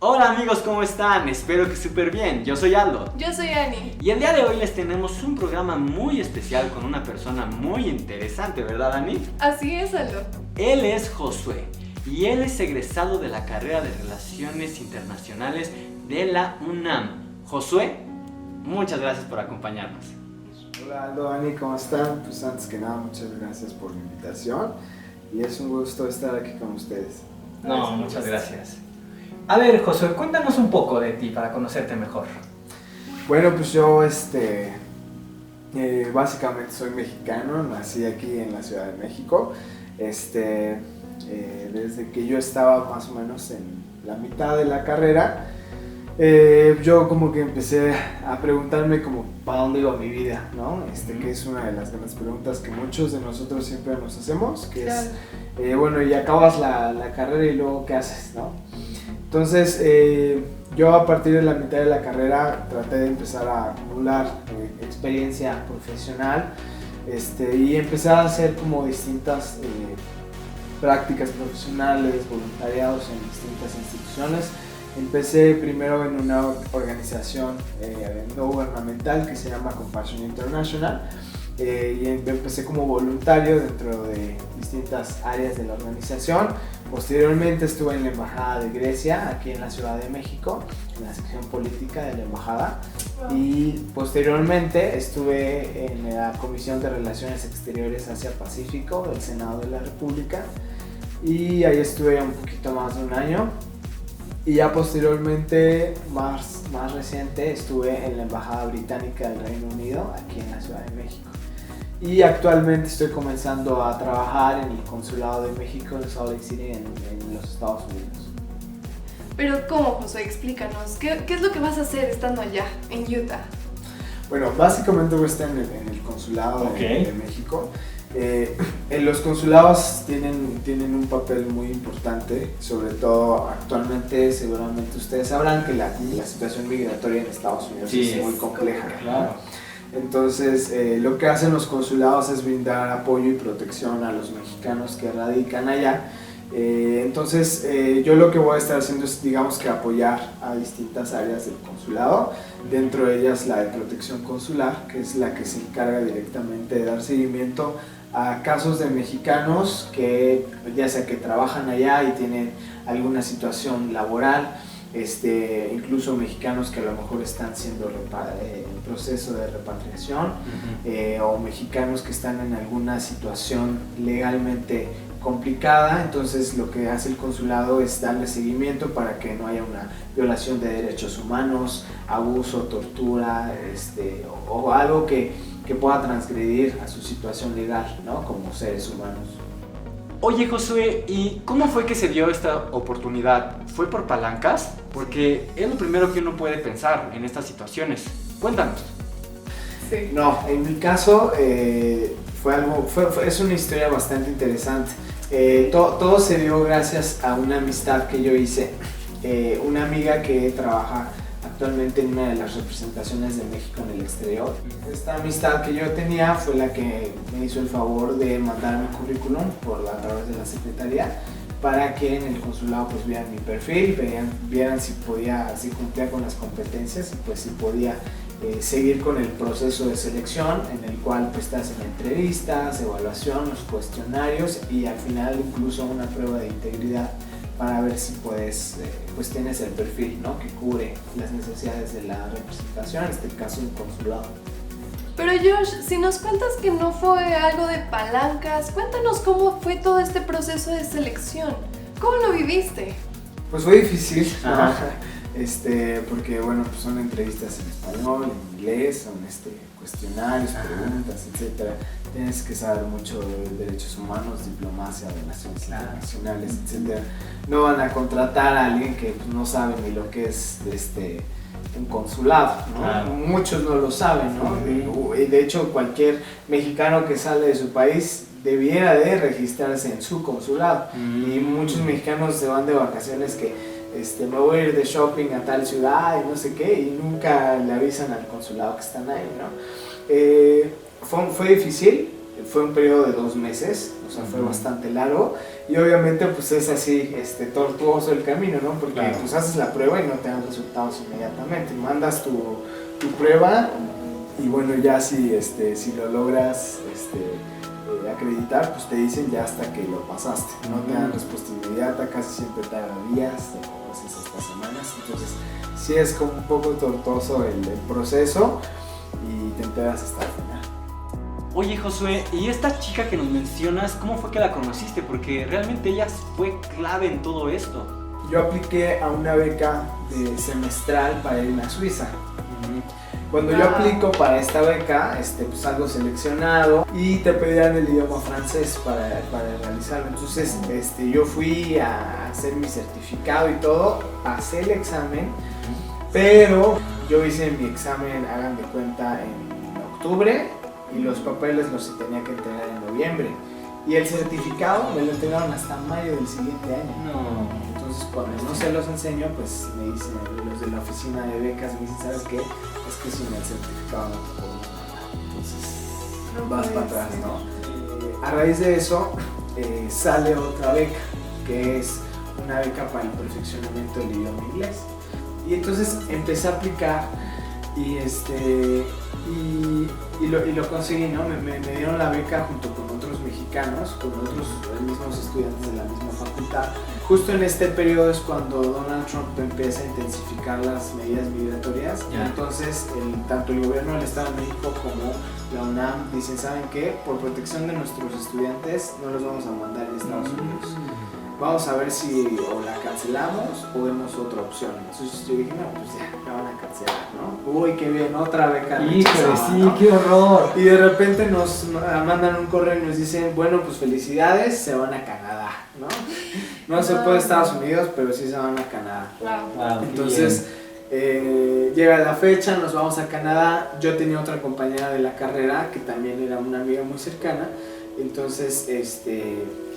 Hola amigos, ¿cómo están? Espero que súper bien. Yo soy Aldo. Yo soy Ani. Y el día de hoy les tenemos un programa muy especial con una persona muy interesante, ¿verdad, Ani? Así es, Aldo. Él es Josué y él es egresado de la carrera de Relaciones Internacionales de la UNAM. Josué, muchas gracias por acompañarnos. Hola Aldo, Ani, ¿cómo están? Pues antes que nada, muchas gracias por la invitación y es un gusto estar aquí con ustedes. No, muchas gracias. A ver, Josué, cuéntanos un poco de ti para conocerte mejor. Bueno, pues yo básicamente soy mexicano, nací aquí en la Ciudad de México. Desde que yo estaba más o menos en la mitad de la carrera, yo como que empecé a preguntarme como para dónde iba mi vida, ¿no? Que es una de las grandes preguntas que muchos de nosotros siempre nos hacemos, que Claro. es, bueno, y acabas la carrera y luego ¿qué haces, no? Entonces, yo a partir de la mitad de la carrera traté de empezar a acumular experiencia profesional y empecé a hacer como distintas prácticas profesionales, voluntariados en distintas instituciones. Empecé primero en una organización no gubernamental que se llama Compassion International y empecé como voluntario dentro de distintas áreas de la organización. Posteriormente estuve en la Embajada de Grecia, aquí en la Ciudad de México, en la sección política de la Embajada. Y posteriormente estuve en la Comisión de Relaciones Exteriores Asia-Pacífico del Senado de la República. Y ahí estuve un poquito más de un año. Y ya posteriormente, más reciente, estuve en la Embajada Británica del Reino Unido, aquí en la Ciudad de México. Y actualmente estoy comenzando a trabajar en el Consulado de México en Salt Lake City, en los Estados Unidos. Pero ¿cómo, Josué? Explícanos. ¿Qué es lo que vas a hacer estando allá, en Utah? Bueno, básicamente voy a estar en el Consulado de México. Los consulados tienen un papel muy importante, sobre todo actualmente. Seguramente ustedes sabrán que la situación migratoria en Estados Unidos es muy compleja. Claro. Entonces, lo que hacen los consulados es brindar apoyo y protección a los mexicanos que radican allá. Entonces, yo lo que voy a estar haciendo es, digamos que apoyar a distintas áreas del consulado, dentro de ellas la de protección consular, que es la que se encarga directamente de dar seguimiento a casos de mexicanos que ya sea que trabajan allá y tienen alguna situación laboral, incluso mexicanos que a lo mejor están siendo en proceso de repatriación, o mexicanos que están en alguna situación legalmente complicada. Entonces lo que hace el consulado es darle seguimiento para que no haya una violación de derechos humanos, abuso, tortura, o algo que pueda transgredir a su situación legal, ¿no? Como seres humanos. Oye Josué, ¿y cómo fue que se dio esta oportunidad? ¿Fue por palancas? Porque es lo primero que uno puede pensar en estas situaciones. Cuéntanos. Sí. No, en mi caso es una historia bastante interesante. Todo se dio gracias a una amistad que yo hice. Una amiga que trabaja actualmente en una de las representaciones de México en el exterior. Esta amistad que yo tenía fue la que me hizo el favor de mandar mi currículum a través de la secretaría, para que en el consulado pues vieran mi perfil, vieran si cumplía con las competencias y pues si podía seguir con el proceso de selección, en el cual pues te hacen entrevistas, evaluación, los cuestionarios y al final incluso una prueba de integridad para ver si pues tienes el perfil, ¿no?, que cubre las necesidades de la representación, en este caso un consulado. Pero Josh, si nos cuentas que no fue algo de palancas, cuéntanos cómo fue todo este proceso de selección. ¿Cómo lo viviste? Pues fue difícil, porque bueno, pues son entrevistas en español, en inglés, son cuestionarios, preguntas, etc. Tienes que saber mucho de derechos humanos, diplomacia, relaciones internacionales, etc. No van a contratar a alguien que pues, no sabe ni lo que es un consulado, ¿no? Claro. Muchos no lo saben, ¿no? Y de hecho cualquier mexicano que sale de su país debiera de registrarse en su consulado. Y muchos mexicanos se van de vacaciones que me voy a ir de shopping a tal ciudad y no sé qué, y nunca le avisan al consulado que están ahí, ¿no? Fue difícil, Fue un periodo de 2 meses, o sea, fue bastante largo y obviamente pues es así, tortuoso el camino, ¿no? Porque Claro. pues haces la prueba y no te dan resultados inmediatamente, mandas tu prueba y bueno, ya si lo logras acreditar, pues te dicen ya hasta que lo pasaste, no te dan respuesta inmediata, casi siempre tarda días o a veces hasta semanas, entonces sí es como un poco tortuoso el proceso y te enteras hasta el final. Oye, Josué, ¿y esta chica que nos mencionas, cómo fue que la conociste? Porque realmente ella fue clave en todo esto. Yo apliqué a una beca de semestral para irme a Suiza. Cuando yo aplico para esta beca, pues salgo seleccionado y te pedían el idioma francés para realizarlo. Entonces yo fui a hacer mi certificado y todo, pasé el examen, pero yo hice mi examen, hagan de cuenta, en octubre y los papeles los tenía que entregar en noviembre. Y el certificado me lo entregaron hasta mayo del siguiente año. No. Entonces cuando no se los enseño, pues me dicen los de la oficina de becas, me dicen, ¿sabes qué? Es que sin el certificado no te podemos mandar. Entonces No vas puede para atrás, ser. ¿no? A raíz de eso sale otra beca, que es una beca para el perfeccionamiento del idioma inglés. Y entonces empecé a aplicar y lo conseguí, ¿no? Me dieron la beca junto con otros mexicanos, con otros mismos estudiantes de la misma facultad. Justo en este periodo es cuando Donald Trump empieza a intensificar las medidas migratorias. Y entonces tanto el gobierno del Estado de México como la UNAM dicen, ¿saben qué? Por protección de nuestros estudiantes no los vamos a mandar a Estados Unidos. Vamos a ver si o la cancelamos o vemos otra opción. Entonces yo dije, no, pues ya, la van a cancelar, ¿no? Uy, qué bien, otra beca Híjole, rechazada, sí, ¿no? qué horror. Y de repente nos mandan un correo y nos dicen, bueno, pues felicidades, se van a Canadá, ¿no? No se puede a Estados Unidos, pero sí se van a Canadá. Wow. Entonces llega la fecha, nos vamos a Canadá. Yo tenía otra compañera de la carrera que también era una amiga muy cercana. Entonces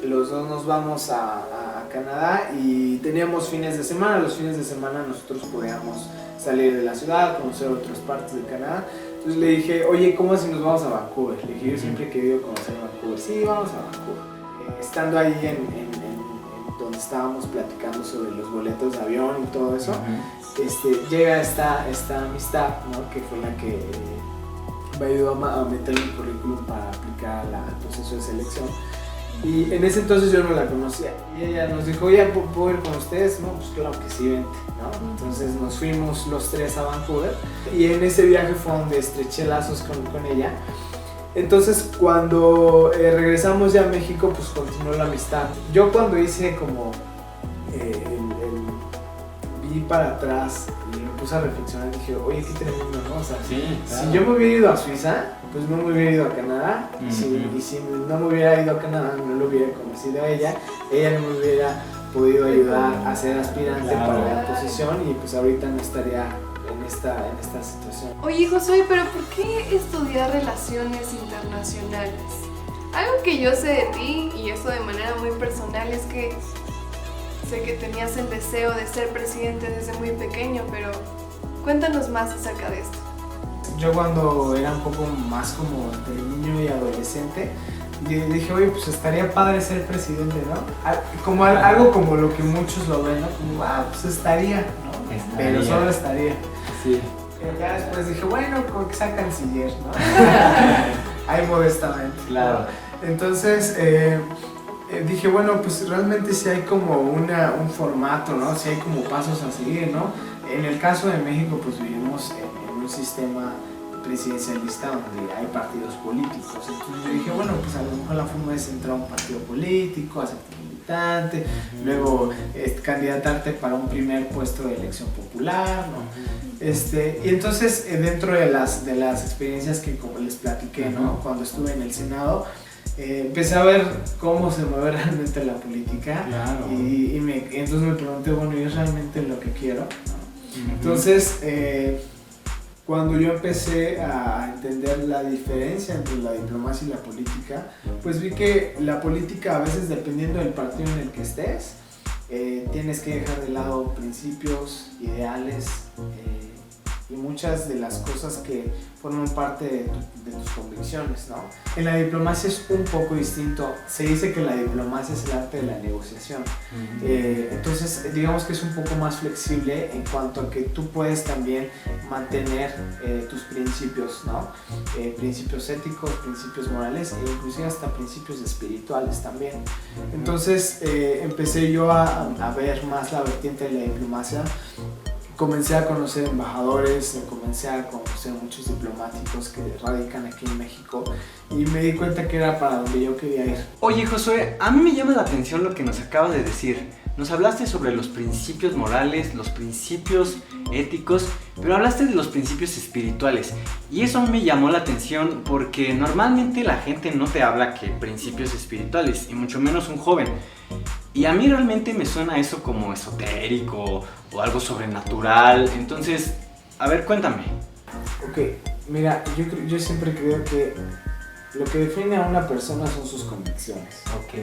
los dos nos vamos a Canadá y teníamos fines de semana. Los fines de semana nosotros podíamos salir de la ciudad, conocer otras partes de Canadá. Entonces le dije, oye, ¿cómo si nos vamos a Vancouver? Le dije, yo siempre he querido conocer Vancouver. Sí, vamos a Vancouver. Estando ahí en donde estábamos platicando sobre los boletos de avión y todo eso, llega esta amistad, ¿no? Que fue la que me ayudó a meter mi currículum para aplicar al proceso de selección. Y en ese entonces yo no la conocía. Y ella nos dijo, oye, ¿puedo ir con ustedes? No, pues claro que sí, vente, ¿no? Entonces nos fuimos los tres a Vancouver. Y en ese viaje fue donde estreché lazos con ella. Entonces cuando regresamos ya a México, pues continuó la amistad. Yo cuando hice como vi para atrás y me puse a reflexionar, dije, oye, qué tremendo, ¿no? O sea, Sí, claro. si yo me hubiera ido a Suiza, pues no me hubiera ido a Canadá. Y si no me hubiera ido a Canadá, no lo hubiera conocido a ella no me hubiera podido ayudar a ser aspirante para la posición y pues ahorita no estaría en esta situación. Oye, Josué, pero ¿por qué estudiar relaciones internacionales? Algo que yo sé de ti, y eso de manera muy personal, es que sé que tenías el deseo de ser presidente desde muy pequeño, pero cuéntanos más acerca de esto. Yo cuando era un poco más como entre niño y adolescente, dije, oye, pues estaría padre ser presidente, ¿no? Como algo como lo que muchos lo ven, ¿no? Como, pues estaría, ¿no? Pero solo estaría. Sí. Ya después dije, bueno, como que sea canciller, ¿no? Ahí modestamente. Claro. Entonces dije, bueno, pues realmente sí hay como un formato, ¿no? Sí hay como pasos a seguir, ¿no? En el caso de México, pues vivimos en un sistema presidencialista donde hay partidos políticos. Entonces yo dije, bueno, pues a lo mejor la forma es entrar a un partido político, hacerte militante, luego candidatarte para un primer puesto de elección popular, ¿no? Y entonces dentro de las experiencias que como les platiqué, ¿no? Cuando estuve en el Senado, empecé a ver cómo se mueve realmente la política. Claro. y entonces me pregunté, bueno, ¿y es realmente lo que quiero? Entonces, cuando yo empecé a entender la diferencia entre la diplomacia y la política, pues vi que la política a veces, dependiendo del partido en el que estés, tienes que dejar de lado principios, ideales, y muchas de las cosas que forman parte de tus convicciones, ¿no? En la diplomacia es un poco distinto. Se dice que la diplomacia es el arte de la negociación. Entonces, digamos que es un poco más flexible en cuanto a que tú puedes también mantener tus principios, ¿no? Principios éticos, principios morales e inclusive hasta principios espirituales también. Entonces, empecé yo a ver más la vertiente de la diplomacia. Comencé a conocer embajadores, comencé a conocer muchos diplomáticos que radican aquí en México y me di cuenta que era para donde yo quería ir. Oye, Josué, a mí me llama la atención lo que nos acabas de decir. Nos hablaste sobre los principios morales, los principios éticos, pero hablaste de los principios espirituales. Y eso me llamó la atención porque normalmente la gente no te habla que principios espirituales, y mucho menos un joven. Y a mí realmente me suena eso como esotérico o algo sobrenatural. Entonces, a ver, cuéntame. Ok, mira, yo siempre creo que lo que define a una persona son sus convicciones. Ok.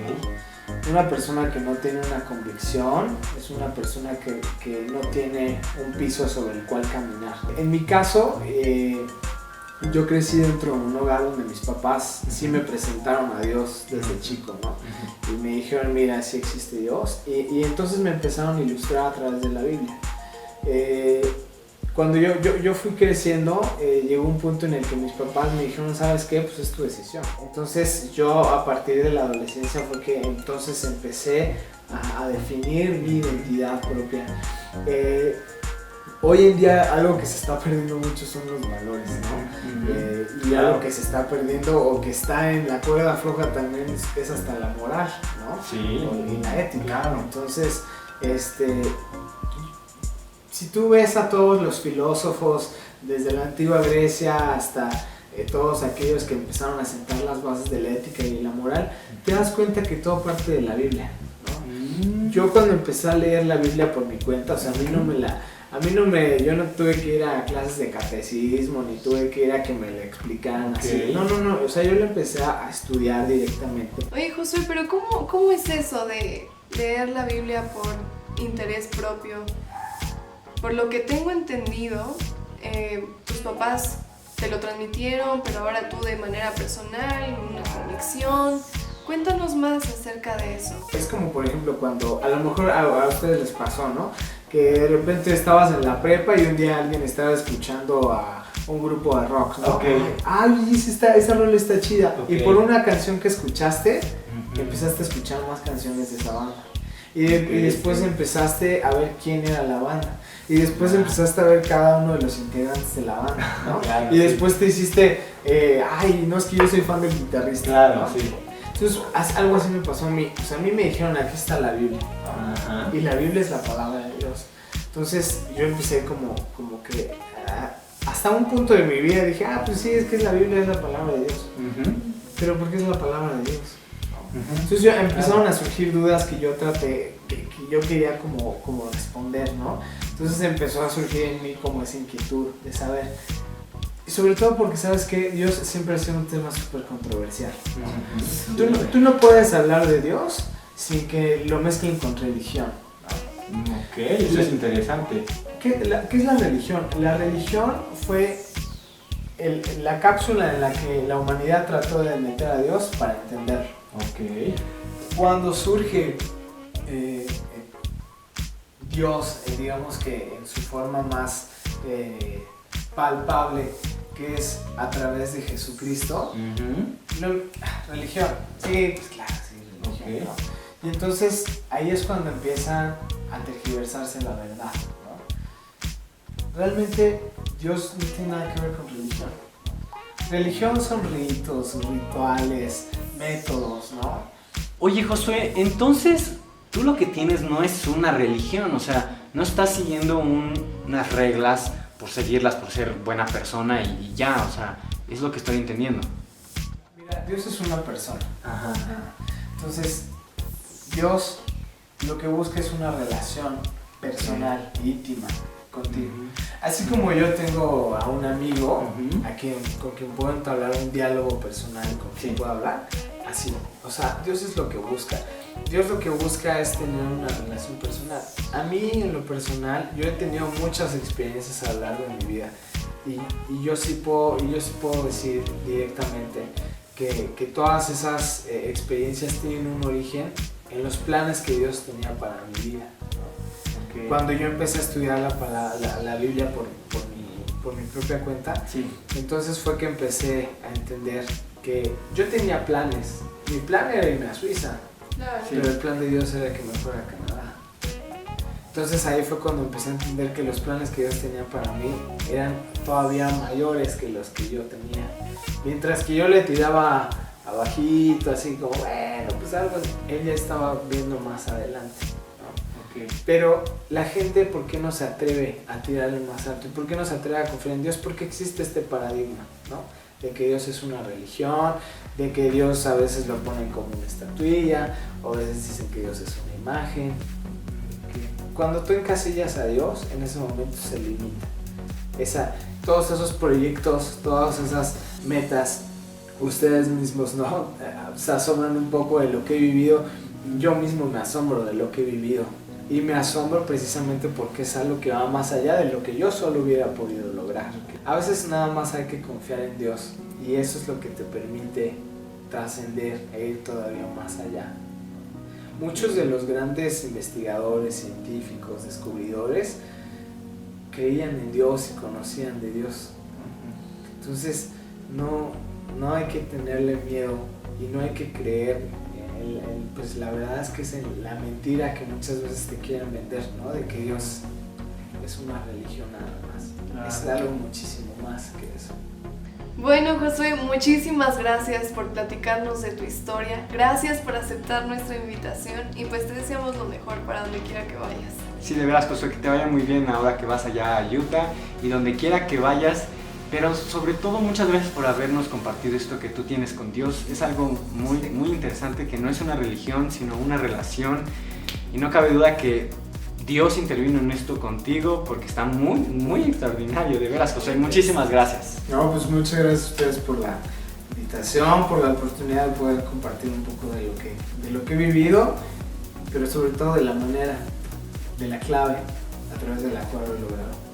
Una persona que no tiene una convicción es una persona que no tiene un piso sobre el cual caminar. En mi caso, yo crecí dentro de un hogar donde mis papás sí me presentaron a Dios desde chico, ¿no? Y me dijeron, mira, sí existe Dios. Y entonces me empezaron a ilustrar a través de la Biblia. Cuando yo fui creciendo, llegó un punto en el que mis papás me dijeron, ¿sabes qué? Pues es tu decisión. Entonces yo a partir de la adolescencia fue que entonces empecé a definir mi identidad propia. Hoy en día algo que se está perdiendo mucho son los valores, ¿no? Y algo que se está perdiendo o que está en la cuerda floja también es hasta la moral, ¿no? Sí. Y la ética. Claro. Entonces, si tú ves a todos los filósofos, desde la antigua Grecia hasta todos aquellos que empezaron a sentar las bases de la ética y la moral, te das cuenta que todo parte de la Biblia, ¿no? Yo cuando empecé a leer la Biblia por mi cuenta, o sea, yo no tuve que ir a clases de catecismo, ni tuve que ir a que me lo explicaran así. No, o sea, yo lo empecé a estudiar directamente. Oye, Josué, pero ¿cómo es eso de leer la Biblia por interés propio? Por lo que tengo entendido, tus papás te lo transmitieron, pero ahora tú de manera personal, una convicción. Cuéntanos más acerca de eso. Es como, por ejemplo, cuando a lo mejor a ustedes les pasó, ¿no? Que de repente estabas en la prepa y un día alguien estaba escuchando a un grupo de rock, ¿no? Okay. Ay, esa rola está chida. Okay. Y por una canción que escuchaste, empezaste a escuchar más canciones de esa banda. Y después empezaste a ver quién era la banda. Y después empezaste a ver cada uno de los integrantes de la banda, ¿no? Claro, y después te hiciste, no, es que yo soy fan del guitarrista. Claro, ¿no? sí. Entonces, algo así me pasó a mí. O sea, a mí me dijeron, aquí está la Biblia, ¿no? Ajá. Y la Biblia es la palabra de Dios. Entonces, yo empecé como que hasta un punto de mi vida dije, pues sí, es que la Biblia es la palabra de Dios. Pero ¿por qué es la palabra de Dios? Entonces ya empezaron a surgir dudas que yo traté, que yo quería como responder, ¿no? Entonces empezó a surgir en mí como esa inquietud de saber. Y sobre todo porque, ¿sabes qué? Dios siempre ha sido un tema súper controversial, ¿no? Tú no puedes hablar de Dios sin que lo mezclen con religión, ¿no? Ok, eso es interesante. ¿Qué es la religión? La religión fue la cápsula en la que la humanidad trató de meter a Dios para entenderlo. Ok. Cuando surge Dios, digamos que en su forma más palpable, que es a través de Jesucristo, religión, sí, pues claro, sí, religión, ¿no? Y entonces ahí es cuando empieza a tergiversarse la verdad, ¿no? Realmente Dios no tiene nada que ver con religión. Religión son ritos, rituales, métodos, ¿no? Oye, Josué, entonces tú lo que tienes no es una religión, o sea, no estás siguiendo unas reglas por seguirlas, por ser buena persona y ya, o sea, es lo que estoy entendiendo. Mira, Dios es una persona. Ajá. Entonces, Dios lo que busca es una relación personal, íntima, contigo. Así como yo tengo a un amigo con quien puedo entablar un diálogo personal, con quien puedo hablar, así. O sea, Dios es lo que busca. Dios lo que busca es tener una relación personal. A mí, en lo personal, yo he tenido muchas experiencias a lo largo de mi vida. Y yo sí puedo decir directamente que todas esas experiencias tienen un origen en los planes que Dios tenía para mi vida. Okay. Cuando yo empecé a estudiar la Biblia por mi propia cuenta, Sí. entonces fue que empecé a entender que yo tenía planes. Mi plan era irme a Suiza, Claro. Sí. pero el plan de Dios era que me fuera a Canadá. Entonces ahí fue cuando empecé a entender que los planes que Dios tenía para mí eran todavía mayores que los que yo tenía. Mientras que yo le tiraba abajito, así como, bueno, pues algo, Él ya estaba viendo más adelante, ¿no? Okay. Pero la gente, ¿por qué no se atreve a tirarle más alto? ¿Y por qué no se atreve a confiar en Dios? Porque existe este paradigma, ¿no? De que Dios es una religión, de que Dios a veces lo ponen como una estatuilla, o a veces dicen que Dios es una imagen. Cuando tú encasillas a Dios, en ese momento se limita. Todos esos proyectos, todas esas metas, ustedes mismos, ¿no? Se asombran un poco de lo que he vivido. Yo mismo me asombro de lo que he vivido. Y me asombro precisamente porque es algo que va más allá de lo que yo solo hubiera podido lograr. A veces nada más hay que confiar en Dios. Y eso es lo que te permite trascender e ir todavía más allá. Muchos de los grandes investigadores, científicos, descubridores, creían en Dios y conocían de Dios. Entonces, no hay que tenerle miedo y no hay que creer. Pues la verdad es que es la mentira que muchas veces te quieren vender, ¿no? De que Dios es una religión nada más. Es algo muchísimo más que eso. Bueno, Josué, muchísimas gracias por platicarnos de tu historia. Gracias por aceptar nuestra invitación y pues te deseamos lo mejor para donde quiera que vayas. Sí, de veras, Josué, que te vaya muy bien ahora que vas allá a Utah y donde quiera que vayas. Pero sobre todo, muchas gracias por habernos compartido esto que tú tienes con Dios. Es algo muy interesante, que no es una religión, sino una relación. Y no cabe duda que Dios intervino en esto contigo porque está muy extraordinario. De veras, Josué, muchísimas gracias. No, pues muchas gracias a ustedes por la invitación, por la oportunidad de poder compartir un poco de lo que he vivido, pero sobre todo de la manera, de la clave a través de la cual lo he logrado.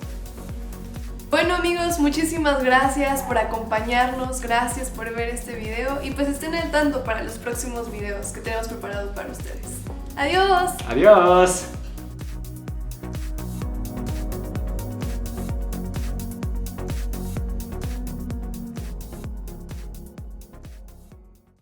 Bueno amigos, muchísimas gracias por acompañarnos, gracias por ver este video y pues estén al tanto para los próximos videos que tenemos preparados para ustedes. ¡Adiós! Adiós.